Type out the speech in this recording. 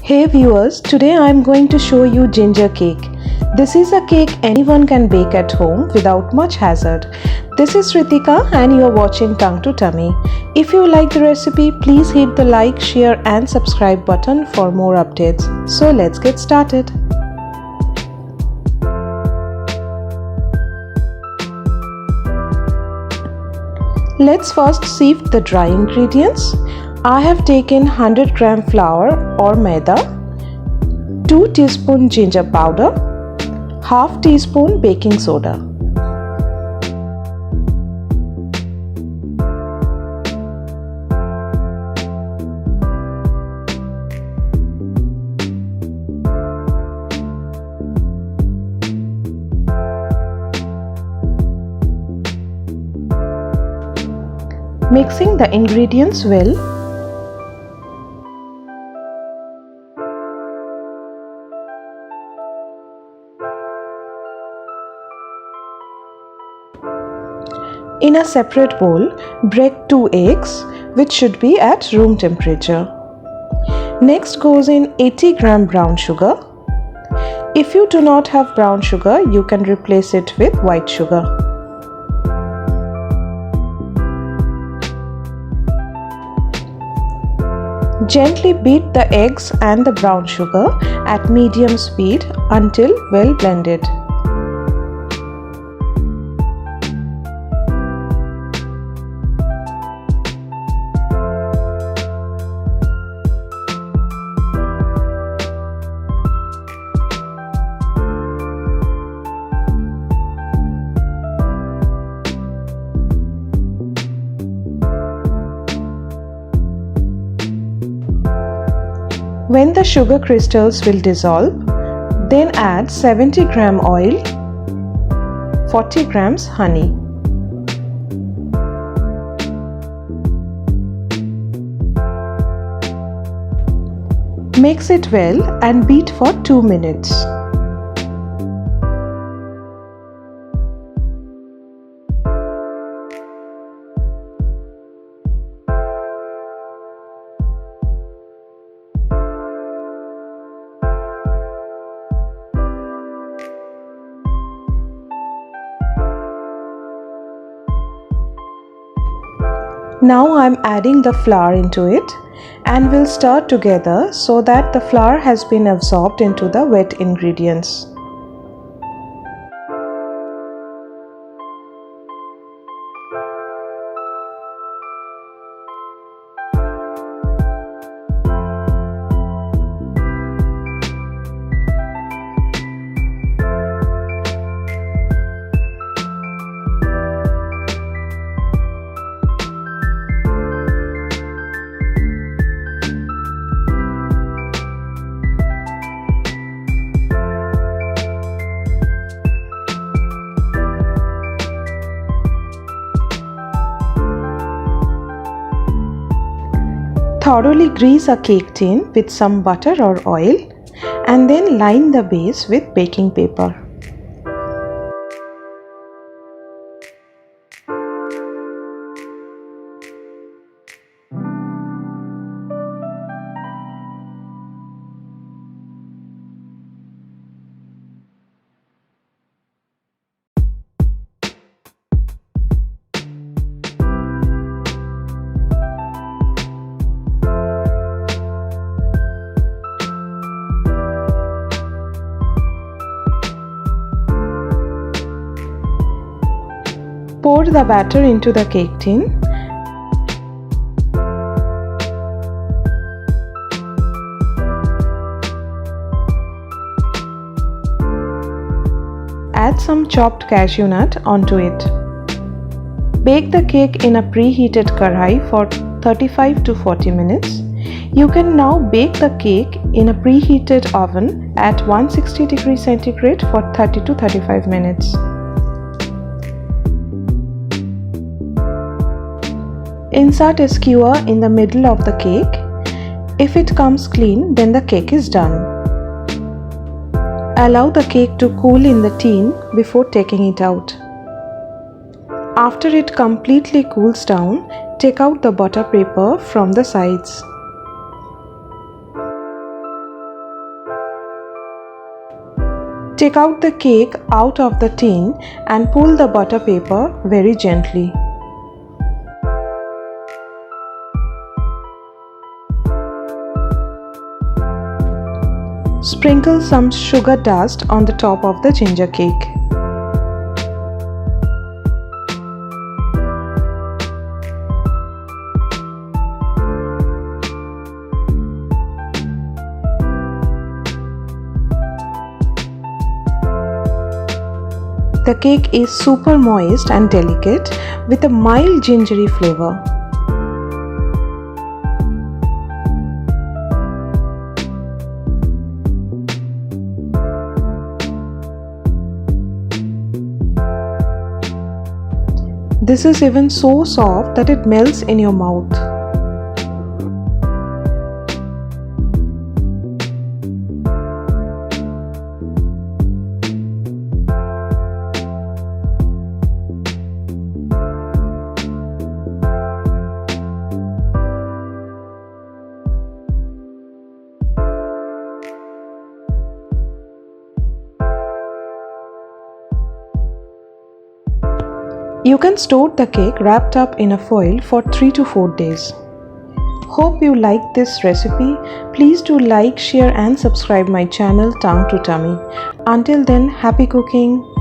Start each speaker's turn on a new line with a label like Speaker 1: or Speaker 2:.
Speaker 1: Hey viewers, today I am going to show you ginger cake. This is a cake anyone can bake at home without much hazard. This is Ritika and you are watching Tongue to Tummy. If you like the recipe, please hit the like, share and subscribe button for more updates. So let's get started. Let's first sift the dry ingredients. I have taken 100 gram flour or maida, 2 teaspoon ginger powder, half teaspoon baking soda. Mixing the ingredients well. In a separate bowl, break 2 eggs, which should be at room temperature. Next goes in 80 gram brown sugar. If you do not have brown sugar, you can replace it with white sugar. Gently beat the eggs and the brown sugar at medium speed until well blended. When the sugar crystals will dissolve, then add 70 gram oil, 40 grams honey. Mix it well and beat for 2 minutes. Now I am adding the flour into it and will stir together so that the flour has been absorbed into the wet ingredients. Thoroughly grease a cake tin with some butter or oil and then line the base with baking paper. Pour the batter into the cake tin. Add some chopped cashew nut onto it. Bake the cake in a preheated karai for 35 to 40 minutes. You can now bake the cake in a preheated oven at 160 degrees centigrade for 30 to 35 minutes. Insert a skewer in the middle of the cake. If it comes clean, then the cake is done. Allow the cake to cool in the tin before taking it out. After it completely cools down, take out the butter paper from the sides. Take out the cake out of the tin and pull the butter paper very gently. Sprinkle some sugar dust on the top of the ginger cake. The cake is super moist and delicate with a mild gingery flavor. This is even so soft that it melts in your mouth. You can store the cake wrapped up in a foil for 3 to 4 days. Hope you liked this recipe. Please do like, share and subscribe my channel Tongue to Tummy. Until then, happy cooking!